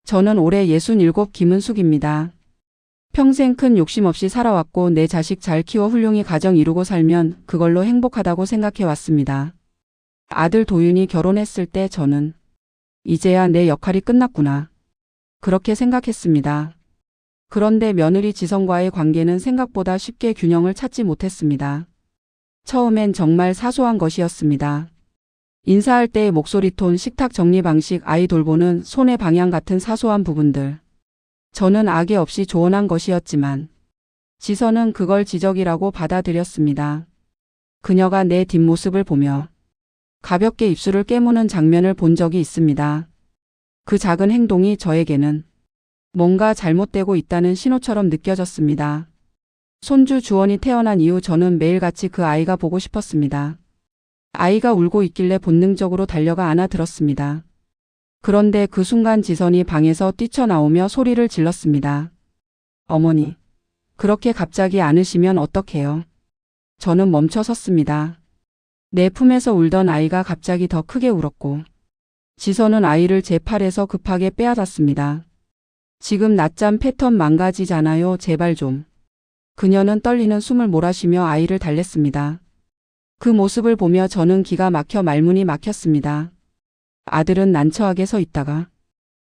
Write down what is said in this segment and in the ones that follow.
저는 올해 67 김은숙입니다. 평생 큰 욕심 없이 살아왔고 내 자식 잘 키워 훌륭히 가정 이루고 살면 그걸로 행복하다고 생각해 왔습니다. 아들 도윤이 결혼했을 때 저는 이제야 내 역할이 끝났구나. 그렇게 생각했습니다. 그런데 며느리 지선과의 관계는 생각보다 쉽게 균형을 찾지 못했습니다. 처음엔 정말 사소한 것이었습니다. 인사할 때의 목소리 톤, 식탁 정리 방식, 아이 돌보는 손의 방향 같은 사소한 부분들. 저는 악의 없이 조언한 것이었지만 지선은 그걸 지적이라고 받아들였습니다. 그녀가 내 뒷모습을 보며 가볍게 입술을 깨무는 장면을 본 적이 있습니다. 그 작은 행동이 저에게는 뭔가 잘못되고 있다는 신호처럼 느껴졌습니다. 손주 주원이 태어난 이후 저는 매일같이 그 아이가 보고 싶었습니다. 아이가 울고 있길래 본능적으로 달려가 안아들었습니다. 그런데 그 순간 지선이 방에서 뛰쳐나오며 소리를 질렀습니다. 어머니, 그렇게 갑자기 안으시면 어떡해요? 저는 멈춰 섰습니다. 내 품에서 울던 아이가 갑자기 더 크게 울었고 지선은 아이를 제 팔에서 급하게 빼앗았습니다. 지금 낮잠 패턴 망가지잖아요. 제발 좀. 그녀는 떨리는 숨을 몰아쉬며 아이를 달랬습니다. 그 모습을 보며 저는 기가 막혀 말문이 막혔습니다. 아들은 난처하게 서 있다가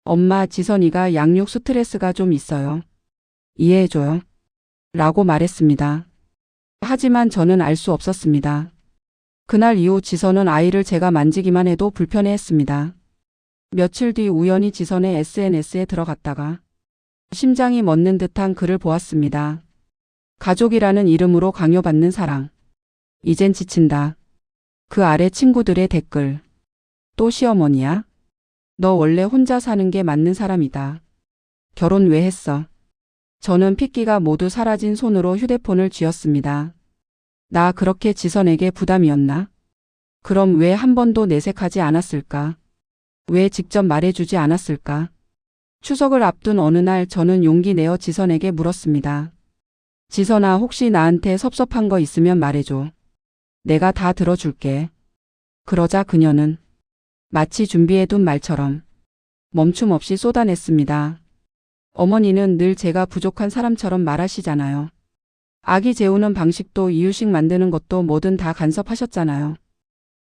엄마, 지선이가 양육 스트레스가 좀 있어요. 이해해줘요. 라고 말했습니다. 하지만 저는 알 수 없었습니다. 그날 이후 지선은 아이를 제가 만지기만 해도 불편해했습니다. 며칠 뒤 우연히 지선의 SNS에 들어갔다가 심장이 멎는 듯한 글을 보았습니다. 가족이라는 이름으로 강요받는 사랑. 이젠 지친다. 그 아래 친구들의 댓글. 또 시어머니야? 너 원래 혼자 사는 게 맞는 사람이다. 결혼 왜 했어? 저는 핏기가 모두 사라진 손으로 휴대폰을 쥐었습니다. 나 그렇게 지선에게 부담이었나? 그럼 왜 한 번도 내색하지 않았을까? 왜 직접 말해주지 않았을까? 추석을 앞둔 어느 날 저는 용기 내어 지선에게 물었습니다. 지선아, 혹시 나한테 섭섭한 거 있으면 말해줘. 내가 다 들어줄게. 그러자 그녀는 마치 준비해둔 말처럼 멈춤 없이 쏟아냈습니다. 어머니는 늘 제가 부족한 사람처럼 말하시잖아요. 아기 재우는 방식도 이유식 만드는 것도 뭐든 다 간섭하셨잖아요.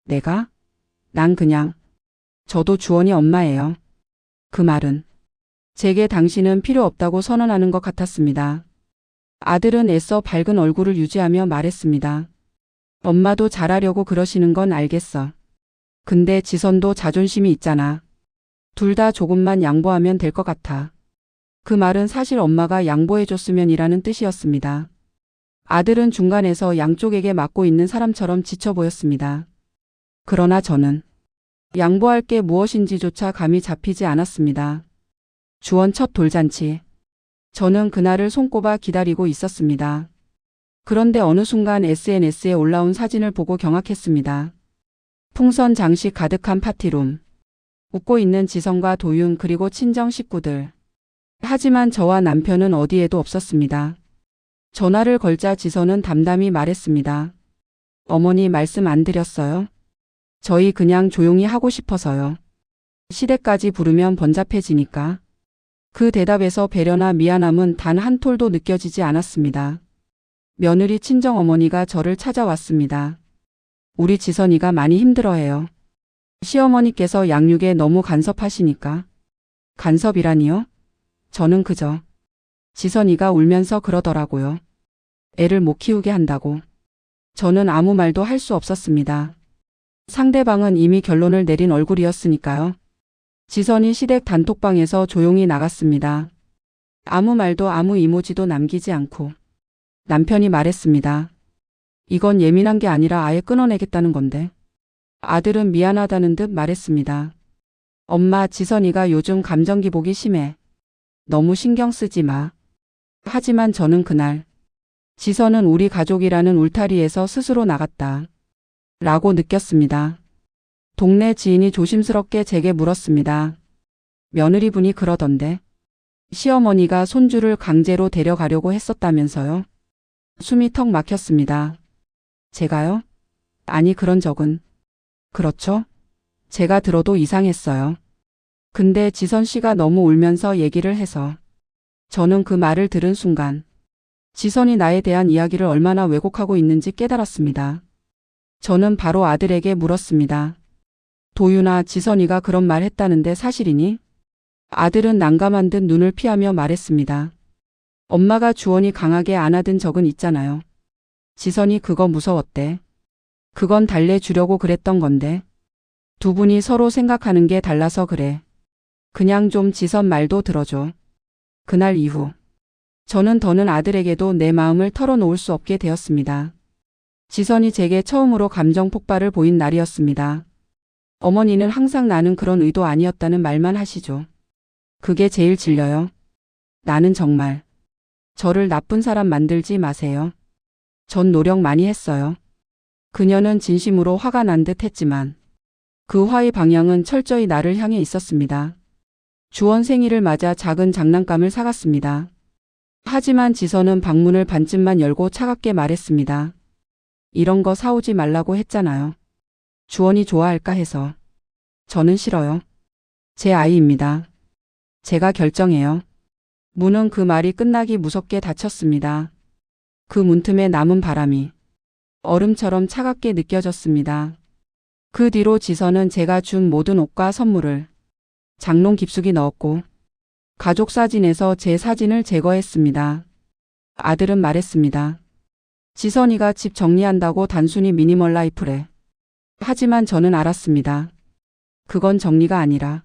내가? 난 그냥. 저도 주원이 엄마예요. 그 말은 제게 당신은 필요 없다고 선언하는 것 같았습니다. 아들은 애써 밝은 얼굴을 유지하며 말했습니다. 엄마도 잘하려고 그러시는 건 알겠어. 근데 지선도 자존심이 있잖아. 둘 다 조금만 양보하면 될 것 같아. 그 말은 사실 엄마가 양보해줬으면이라는 뜻이었습니다. 아들은 중간에서 양쪽에게 맡고 있는 사람처럼 지쳐 보였습니다. 그러나 저는 양보할 게 무엇인지조차 감이 잡히지 않았습니다. 주원 첫 돌잔치. 저는 그날을 손꼽아 기다리고 있었습니다. 그런데 어느 순간 SNS에 올라온 사진을 보고 경악했습니다. 풍선 장식 가득한 파티룸. 웃고 있는 지선과 도윤 그리고 친정 식구들. 하지만 저와 남편은 어디에도 없었습니다. 전화를 걸자 지선은 담담히 말했습니다. 어머니 말씀 안 드렸어요? 저희 그냥 조용히 하고 싶어서요. 시댁까지 부르면 번잡해지니까. 그 대답에서 배려나 미안함은 단 한 톨도 느껴지지 않았습니다. 며느리 친정어머니가 저를 찾아왔습니다. 우리 지선이가 많이 힘들어해요. 시어머니께서 양육에 너무 간섭하시니까. 간섭이라니요? 저는 그저 지선이가 울면서 그러더라고요. 애를 못 키우게 한다고. 저는 아무 말도 할 수 없었습니다. 상대방은 이미 결론을 내린 얼굴이었으니까요. 지선이 시댁 단톡방에서 조용히 나갔습니다. 아무 말도 아무 이모지도 남기지 않고 남편이 말했습니다. 이건 예민한 게 아니라 아예 끊어내겠다는 건데. 아들은 미안하다는 듯 말했습니다. 엄마, 지선이가 요즘 감정 기복이 심해. 너무 신경 쓰지 마. 하지만 저는 그날 지선은 우리 가족이라는 울타리에서 스스로 나갔다. 라고 느꼈습니다. 동네 지인이 조심스럽게 제게 물었습니다. 며느리분이 그러던데. 시어머니가 손주를 강제로 데려가려고 했었다면서요? 숨이 턱 막혔습니다. 제가요? 아니, 그런 적은. 그렇죠? 제가 들어도 이상했어요. 근데 지선 씨가 너무 울면서 얘기를 해서 저는 그 말을 들은 순간 지선이 나에 대한 이야기를 얼마나 왜곡하고 있는지 깨달았습니다. 저는 바로 아들에게 물었습니다. 도윤아, 지선이가 그런 말 했다는데 사실이니? 아들은 난감한 듯 눈을 피하며 말했습니다. 엄마가 주원이 강하게 안아든 적은 있잖아요. 지선이 그거 무서웠대. 그건 달래주려고 그랬던 건데. 두 분이 서로 생각하는 게 달라서 그래. 그냥 좀 지선 말도 들어줘. 그날 이후 저는 더는 아들에게도 내 마음을 털어놓을 수 없게 되었습니다. 지선이 제게 처음으로 감정 폭발을 보인 날이었습니다. 어머니는 항상 나는 그런 의도 아니었다는 말만 하시죠. 그게 제일 질려요. 나는 정말 저를 나쁜 사람 만들지 마세요. 전 노력 많이 했어요. 그녀는 진심으로 화가 난 듯 했지만 그 화의 방향은 철저히 나를 향해 있었습니다. 주원 생일을 맞아 작은 장난감을 사갔습니다. 하지만 지선은 방문을 반쯤만 열고 차갑게 말했습니다. 이런 거 사오지 말라고 했잖아요. 주원이 좋아할까 해서. 저는 싫어요. 제 아이입니다. 제가 결정해요. 문은 그 말이 끝나기 무섭게 닫혔습니다. 그 문틈에 남은 바람이 얼음처럼 차갑게 느껴졌습니다. 그 뒤로 지선은 제가 준 모든 옷과 선물을 장롱 깊숙이 넣었고 가족 사진에서 제 사진을 제거했습니다. 아들은 말했습니다. 지선이가 집 정리한다고 단순히 미니멀 라이프래. 하지만 저는 알았습니다. 그건 정리가 아니라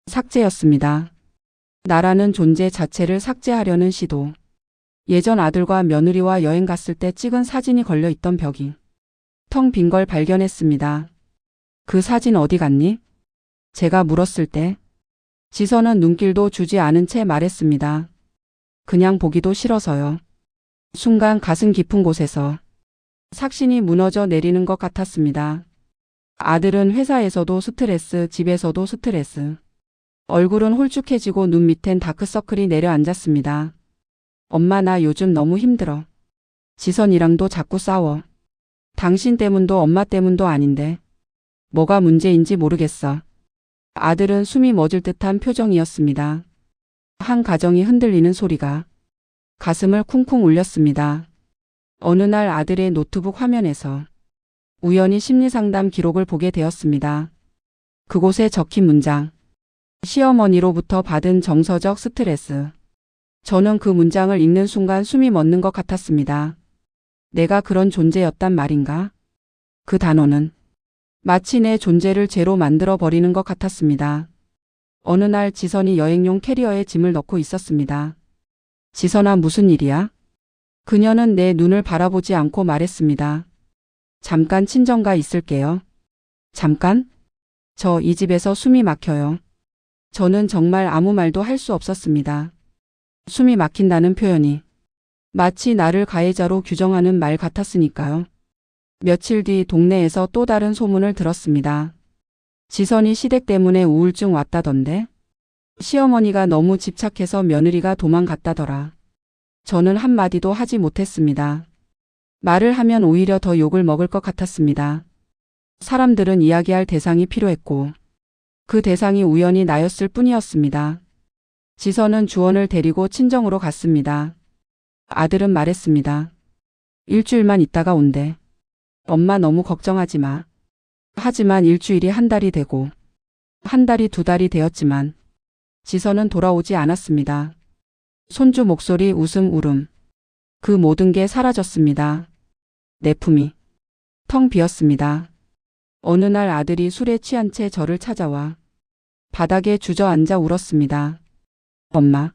삭제였습니다. 나라는 존재 자체를 삭제하려는 시도. 예전 아들과 며느리와 여행 갔을 때 찍은 사진이 걸려있던 벽이 텅 빈 걸 발견했습니다. 그 사진 어디 갔니? 제가 물었을 때 지선은 눈길도 주지 않은 채 말했습니다. 그냥 보기도 싫어서요. 순간 가슴 깊은 곳에서 삭신이 무너져 내리는 것 같았습니다. 아들은 회사에서도 스트레스, 집에서도 스트레스. 얼굴은 홀쭉해지고 눈 밑엔 다크서클이 내려앉았습니다. 엄마, 나 요즘 너무 힘들어. 지선이랑도 자꾸 싸워. 당신 때문도 엄마 때문도 아닌데 뭐가 문제인지 모르겠어. 아들은 숨이 멎을 듯한 표정이었습니다. 한 가정이 흔들리는 소리가 가슴을 쿵쿵 울렸습니다. 어느 날 아들의 노트북 화면에서 우연히 심리상담 기록을 보게 되었습니다. 그곳에 적힌 문장. 시어머니로부터 받은 정서적 스트레스. 저는 그 문장을 읽는 순간 숨이 멎는 것 같았습니다. 내가 그런 존재였단 말인가? 그 단어는 마치 내 존재를 죄로 만들어 버리는 것 같았습니다. 어느 날 지선이 여행용 캐리어에 짐을 넣고 있었습니다. 지선아, 무슨 일이야? 그녀는 내 눈을 바라보지 않고 말했습니다. 잠깐 친정가 있을게요. 잠깐? 저 이 집에서 숨이 막혀요. 저는 정말 아무 말도 할 수 없었습니다. 숨이 막힌다는 표현이 마치 나를 가해자로 규정하는 말 같았으니까요. 며칠 뒤 동네에서 또 다른 소문을 들었습니다. 지선이 시댁 때문에 우울증 왔다던데? 시어머니가 너무 집착해서 며느리가 도망갔다더라. 저는 한마디도 하지 못했습니다. 말을 하면 오히려 더 욕을 먹을 것 같았습니다. 사람들은 이야기할 대상이 필요했고 그 대상이 우연히 나였을 뿐이었습니다. 지선은 주원을 데리고 친정으로 갔습니다. 아들은 말했습니다. 일주일만 있다가 온대. 엄마 너무 걱정하지 마. 하지만 일주일이 한 달이 되고 한 달이 두 달이 되었지만 지선은 돌아오지 않았습니다. 손주 목소리, 웃음, 울음. 그 모든 게 사라졌습니다. 내 품이 텅 비었습니다. 어느 날 아들이 술에 취한 채 저를 찾아와 바닥에 주저앉아 울었습니다. 엄마,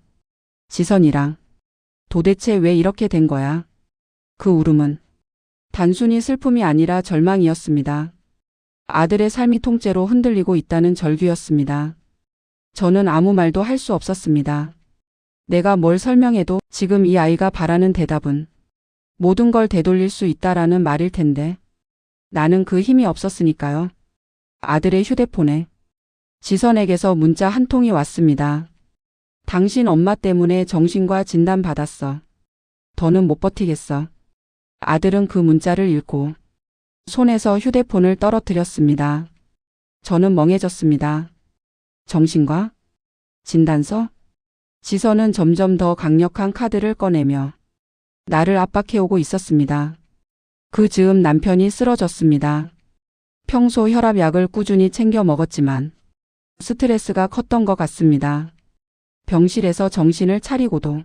지선이랑 도대체 왜 이렇게 된 거야? 그 울음은 단순히 슬픔이 아니라 절망이었습니다. 아들의 삶이 통째로 흔들리고 있다는 절규였습니다. 저는 아무 말도 할 수 없었습니다. 내가 뭘 설명해도 지금 이 아이가 바라는 대답은 모든 걸 되돌릴 수 있다라는 말일 텐데 나는 그 힘이 없었으니까요. 아들의 휴대폰에 지선에게서 문자 한 통이 왔습니다. 당신 엄마 때문에 정신과 진단받았어. 더는 못 버티겠어. 아들은 그 문자를 읽고 손에서 휴대폰을 떨어뜨렸습니다. 저는 멍해졌습니다. 정신과? 진단서? 지선은 점점 더 강력한 카드를 꺼내며 나를 압박해오고 있었습니다. 그 즈음 남편이 쓰러졌습니다. 평소 혈압약을 꾸준히 챙겨 먹었지만 스트레스가 컸던 것 같습니다. 병실에서 정신을 차리고도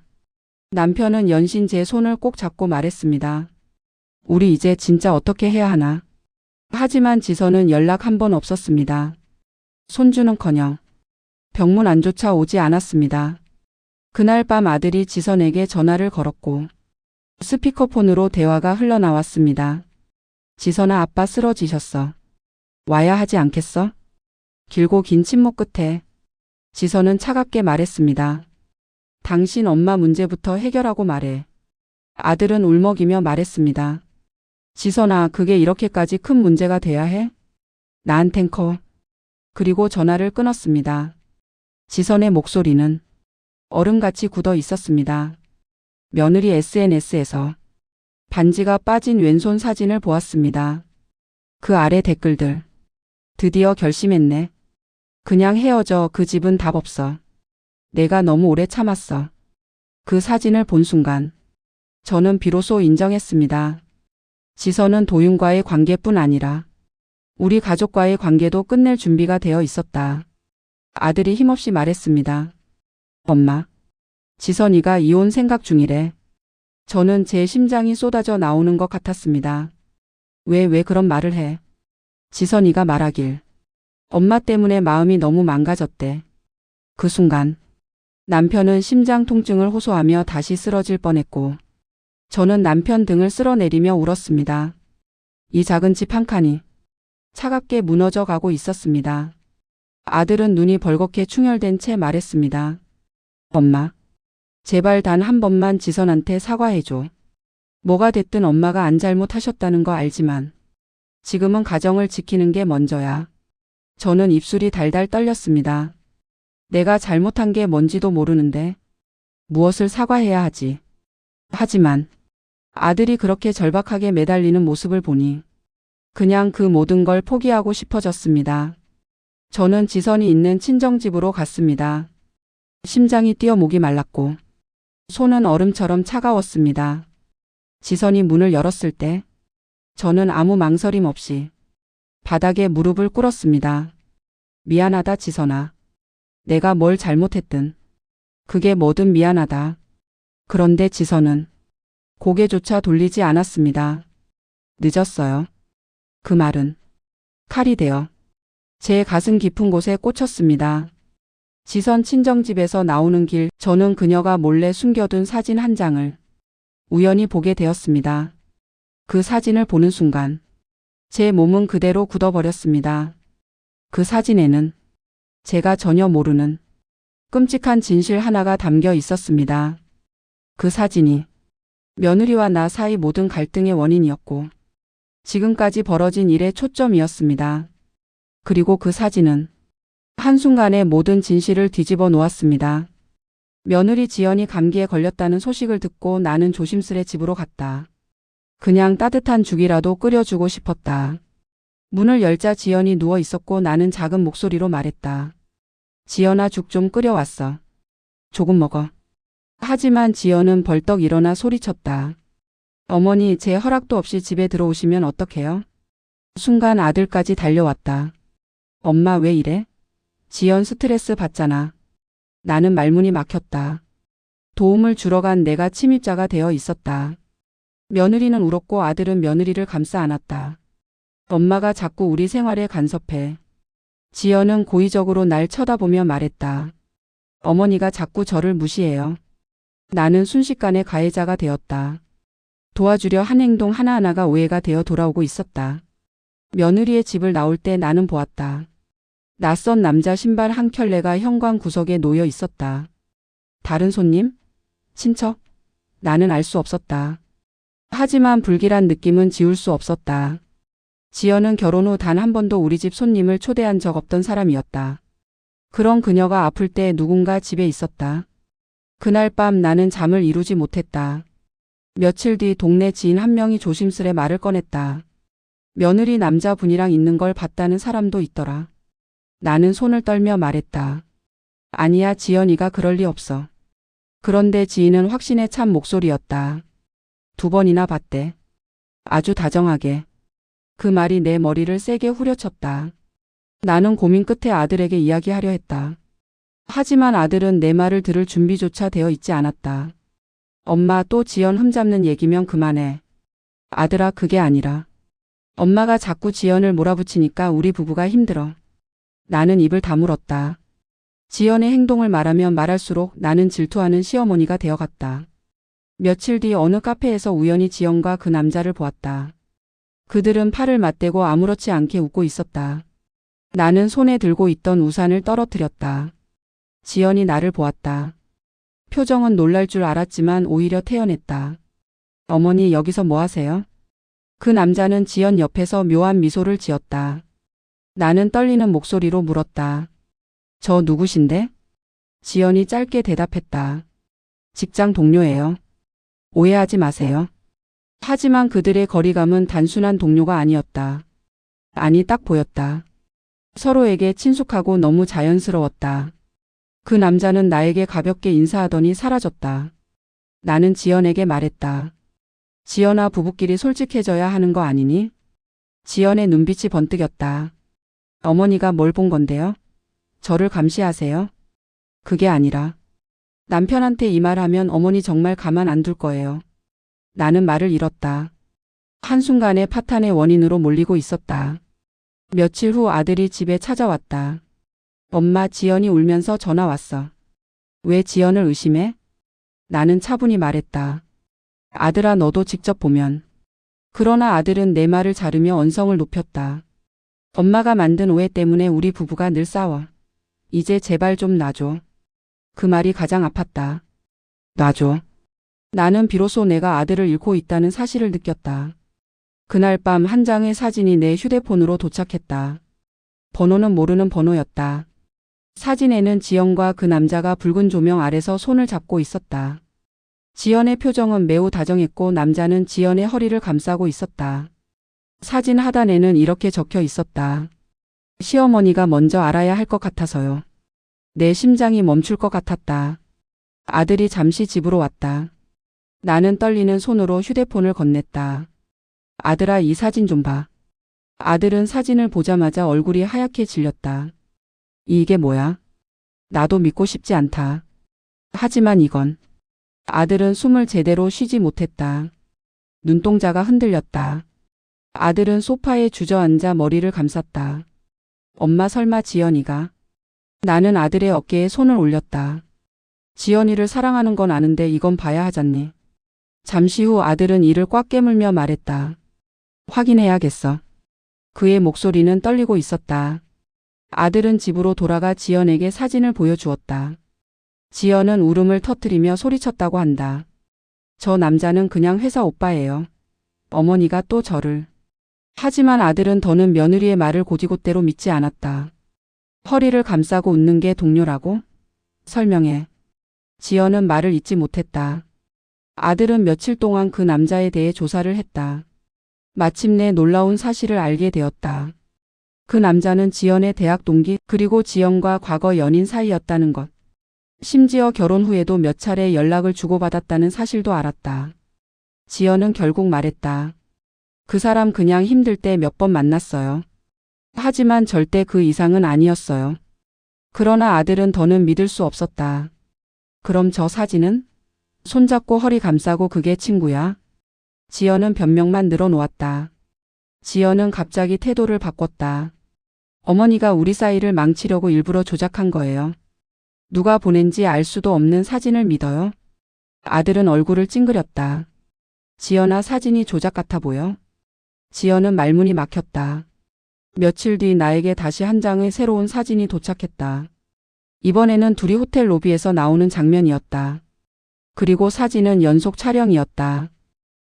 남편은 연신 제 손을 꼭 잡고 말했습니다. 우리 이제 진짜 어떻게 해야 하나? 하지만 지선은 연락 한 번 없었습니다. 손주는커녕 병문 안조차 오지 않았습니다. 그날 밤 아들이 지선에게 전화를 걸었고 스피커폰으로 대화가 흘러나왔습니다. 지선아, 아빠 쓰러지셨어. 와야 하지 않겠어? 길고 긴 침묵 끝에 지선은 차갑게 말했습니다. 당신 엄마 문제부터 해결하고 말해. 아들은 울먹이며 말했습니다. 지선아, 그게 이렇게까지 큰 문제가 돼야 해? 나한텐 커. 그리고 전화를 끊었습니다. 지선의 목소리는 얼음같이 굳어 있었습니다. 며느리 SNS에서 반지가 빠진 왼손 사진을 보았습니다. 그 아래 댓글들. 드디어 결심했네. 그냥 헤어져. 그 집은 답 없어. 내가 너무 오래 참았어. 그 사진을 본 순간 저는 비로소 인정했습니다. 지선은 도윤과의 관계뿐 아니라 우리 가족과의 관계도 끝낼 준비가 되어 있었다. 아들이 힘없이 말했습니다. 엄마, 지선이가 이혼 생각 중이래. 저는 제 심장이 쏟아져 나오는 것 같았습니다. 왜 그런 말을 해? 지선이가 말하길. 엄마 때문에 마음이 너무 망가졌대. 그 순간 남편은 심장 통증을 호소하며 다시 쓰러질 뻔했고 저는 남편 등을 쓸어내리며 울었습니다. 이 작은 집 한 칸이 차갑게 무너져 가고 있었습니다. 아들은 눈이 벌겋게 충혈된 채 말했습니다. 엄마, 제발 단 한 번만 지선한테 사과해줘. 뭐가 됐든 엄마가 안 잘못하셨다는 거 알지만 지금은 가정을 지키는 게 먼저야. 저는 입술이 달달 떨렸습니다. 내가 잘못한 게 뭔지도 모르는데 무엇을 사과해야 하지. 하지만 아들이 그렇게 절박하게 매달리는 모습을 보니 그냥 그 모든 걸 포기하고 싶어졌습니다. 저는 지선이 있는 친정집으로 갔습니다. 심장이 뛰어 목이 말랐고 손은 얼음처럼 차가웠습니다. 지선이 문을 열었을 때 저는 아무 망설임 없이 바닥에 무릎을 꿇었습니다. 미안하다 지선아. 내가 뭘 잘못했든 그게 뭐든 미안하다. 그런데 지선은 고개조차 돌리지 않았습니다. 늦었어요. 그 말은 칼이 되어 제 가슴 깊은 곳에 꽂혔습니다. 지선 친정집에서 나오는 길 저는 그녀가 몰래 숨겨둔 사진 한 장을 우연히 보게 되었습니다. 그 사진을 보는 순간 제 몸은 그대로 굳어버렸습니다. 그 사진에는 제가 전혀 모르는 끔찍한 진실 하나가 담겨 있었습니다. 그 사진이 며느리와 나 사이 모든 갈등의 원인이었고 지금까지 벌어진 일의 초점이었습니다. 그리고 그 사진은 한순간에 모든 진실을 뒤집어 놓았습니다. 며느리 지연이 감기에 걸렸다는 소식을 듣고 나는 조심스레 집으로 갔다. 그냥 따뜻한 죽이라도 끓여주고 싶었다. 문을 열자 지연이 누워 있었고 나는 작은 목소리로 말했다. 지연아, 죽 좀 끓여왔어. 조금 먹어. 하지만 지연은 벌떡 일어나 소리쳤다. 어머니, 제 허락도 없이 집에 들어오시면 어떡해요? 순간 아들까지 달려왔다. 엄마, 왜 이래? 지연 스트레스 받잖아. 나는 말문이 막혔다. 도움을 주러 간 내가 침입자가 되어 있었다. 며느리는 울었고 아들은 며느리를 감싸 안았다. 엄마가 자꾸 우리 생활에 간섭해. 지연은 고의적으로 날 쳐다보며 말했다. 어머니가 자꾸 저를 무시해요. 나는 순식간에 가해자가 되었다. 도와주려 한 행동 하나하나가 오해가 되어 돌아오고 있었다. 며느리의 집을 나올 때 나는 보았다. 낯선 남자 신발 한 켤레가 현관 구석에 놓여 있었다. 다른 손님? 친척? 나는 알 수 없었다. 하지만 불길한 느낌은 지울 수 없었다. 지연은 결혼 후 단 한 번도 우리 집 손님을 초대한 적 없던 사람이었다. 그런 그녀가 아플 때 누군가 집에 있었다. 그날 밤 나는 잠을 이루지 못했다. 며칠 뒤 동네 지인 한 명이 조심스레 말을 꺼냈다. 며느리 남자분이랑 있는 걸 봤다는 사람도 있더라. 나는 손을 떨며 말했다. 아니야, 지연이가 그럴 리 없어. 그런데 지인은 확신에 찬 목소리였다. 2번이나 봤대. 아주 다정하게. 그 말이 내 머리를 세게 후려쳤다. 나는 고민 끝에 아들에게 이야기하려 했다. 하지만 아들은 내 말을 들을 준비조차 되어 있지 않았다. 엄마, 또 지연 흠잡는 얘기면 그만해. 아들아, 그게 아니라. 엄마가 자꾸 지연을 몰아붙이니까 우리 부부가 힘들어. 나는 입을 다물었다. 지연의 행동을 말하면 말할수록 나는 질투하는 시어머니가 되어갔다. 며칠 뒤 어느 카페에서 우연히 지연과 그 남자를 보았다. 그들은 팔을 맞대고 아무렇지 않게 웃고 있었다. 나는 손에 들고 있던 우산을 떨어뜨렸다. 지연이 나를 보았다. 표정은 놀랄 줄 알았지만 오히려 태연했다. 어머니, 여기서 뭐 하세요? 그 남자는 지연 옆에서 묘한 미소를 지었다. 나는 떨리는 목소리로 물었다. 저 누구신데? 지연이 짧게 대답했다. 직장 동료예요. 오해하지 마세요. 하지만 그들의 거리감은 단순한 동료가 아니었다. 아니, 딱 보였다. 서로에게 친숙하고 너무 자연스러웠다. 그 남자는 나에게 가볍게 인사하더니 사라졌다. 나는 지연에게 말했다. 지연아, 부부끼리 솔직해져야 하는 거 아니니? 지연의 눈빛이 번뜩였다. 어머니가 뭘 본 건데요? 저를 감시하세요? 그게 아니라. 남편한테 이 말하면 어머니 정말 가만 안 둘 거예요. 나는 말을 잃었다. 한순간에 파탄의 원인으로 몰리고 있었다. 며칠 후 아들이 집에 찾아왔다. 엄마, 지연이 울면서 전화 왔어. 왜 지연을 의심해? 나는 차분히 말했다. 아들아, 너도 직접 보면. 그러나 아들은 내 말을 자르며 언성을 높였다. 엄마가 만든 오해 때문에 우리 부부가 늘 싸워. 이제 제발 좀 놔줘. 그 말이 가장 아팠다. 놔줘. 나는 비로소 내가 아들을 잃고 있다는 사실을 느꼈다. 그날 밤 한 장의 사진이 내 휴대폰으로 도착했다. 번호는 모르는 번호였다. 사진에는 지연과 그 남자가 붉은 조명 아래서 손을 잡고 있었다. 지연의 표정은 매우 다정했고 남자는 지연의 허리를 감싸고 있었다. 사진 하단에는 이렇게 적혀 있었다. 시어머니가 먼저 알아야 할 것 같아서요. 내 심장이 멈출 것 같았다. 아들이 잠시 집으로 왔다. 나는 떨리는 손으로 휴대폰을 건넸다. 아들아, 이 사진 좀 봐. 아들은 사진을 보자마자 얼굴이 하얗게 질렸다. 이게 뭐야? 나도 믿고 싶지 않다. 하지만 이건. 아들은 숨을 제대로 쉬지 못했다. 눈동자가 흔들렸다. 아들은 소파에 주저앉아 머리를 감쌌다. 엄마, 설마 지연이가? 나는 아들의 어깨에 손을 올렸다. 지연이를 사랑하는 건 아는데 이건 봐야 하잖니. 잠시 후 아들은 이를 꽉 깨물며 말했다. 확인해야겠어. 그의 목소리는 떨리고 있었다. 아들은 집으로 돌아가 지연에게 사진을 보여주었다. 지연은 울음을 터뜨리며 소리쳤다고 한다. 저 남자는 그냥 회사 오빠예요. 어머니가 또 저를. 하지만 아들은 더는 며느리의 말을 곧이곧대로 믿지 않았다. 허리를 감싸고 웃는 게 동료라고? 설명해. 지연은 말을 잇지 못했다. 아들은 며칠 동안 그 남자에 대해 조사를 했다. 마침내 놀라운 사실을 알게 되었다. 그 남자는 지연의 대학 동기 그리고 지연과 과거 연인 사이였다는 것. 심지어 결혼 후에도 몇 차례 연락을 주고받았다는 사실도 알았다. 지연은 결국 말했다. 그 사람 그냥 힘들 때 몇 번 만났어요. 하지만 절대 그 이상은 아니었어요. 그러나 아들은 더는 믿을 수 없었다. 그럼 저 사진은? 손잡고 허리 감싸고 그게 친구야? 지연은 변명만 늘어놓았다. 지연은 갑자기 태도를 바꿨다. 어머니가 우리 사이를 망치려고 일부러 조작한 거예요. 누가 보낸지 알 수도 없는 사진을 믿어요? 아들은 얼굴을 찡그렸다. 지연아, 사진이 조작 같아 보여? 지연은 말문이 막혔다. 며칠 뒤 나에게 다시 한 장의 새로운 사진이 도착했다. 이번에는 둘이 호텔 로비에서 나오는 장면이었다. 그리고 사진은 연속 촬영이었다.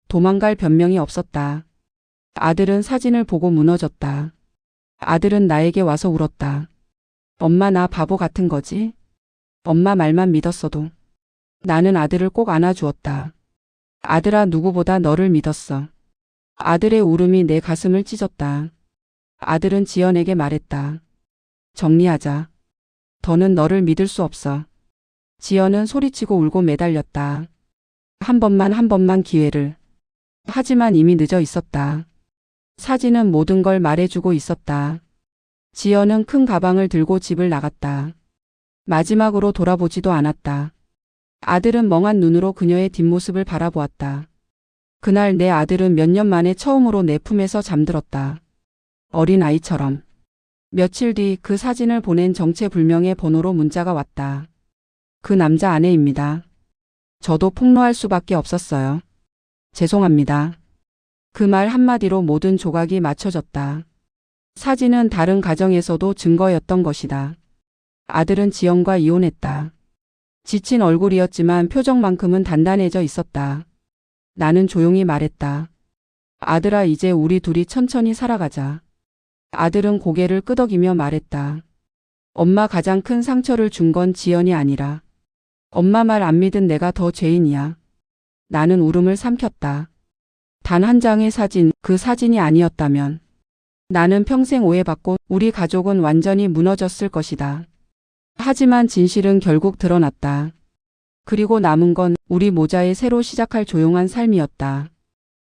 도망갈 변명이 없었다. 아들은 사진을 보고 무너졌다. 아들은 나에게 와서 울었다. 엄마, 나 바보 같은 거지? 엄마 말만 믿었어도. 나는 아들을 꼭 안아주었다. 아들아, 누구보다 너를 믿었어. 아들의 울음이 내 가슴을 찢었다. 아들은 지연에게 말했다. 정리하자. 더는 너를 믿을 수 없어. 지연은 소리치고 울고 매달렸다. 한 번만 기회를. 하지만 이미 늦어 있었다. 사진은 모든 걸 말해주고 있었다. 지연은 큰 가방을 들고 집을 나갔다. 마지막으로 돌아보지도 않았다. 아들은 멍한 눈으로 그녀의 뒷모습을 바라보았다. 그날 내 아들은 몇 년 만에 처음으로 내 품에서 잠들었다. 어린 아이처럼. 며칠 뒤 그 사진을 보낸 정체불명의 번호로 문자가 왔다. 그 남자 아내입니다. 저도 폭로할 수밖에 없었어요. 죄송합니다. 그 말 한마디로 모든 조각이 맞춰졌다. 사진은 다른 가정에서도 증거였던 것이다. 아들은 지연과 이혼했다. 지친 얼굴이었지만 표정만큼은 단단해져 있었다. 나는 조용히 말했다. 아들아, 이제 우리 둘이 천천히 살아가자. 아들은 고개를 끄덕이며 말했다. 엄마, 가장 큰 상처를 준 건 지연이 아니라 엄마 말 안 믿은 내가 더 죄인이야. 나는 울음을 삼켰다. 단 한 장의 사진, 그 사진이 아니었다면 나는 평생 오해받고 우리 가족은 완전히 무너졌을 것이다. 하지만 진실은 결국 드러났다. 그리고 남은 건 우리 모자에 새로 시작할 조용한 삶이었다.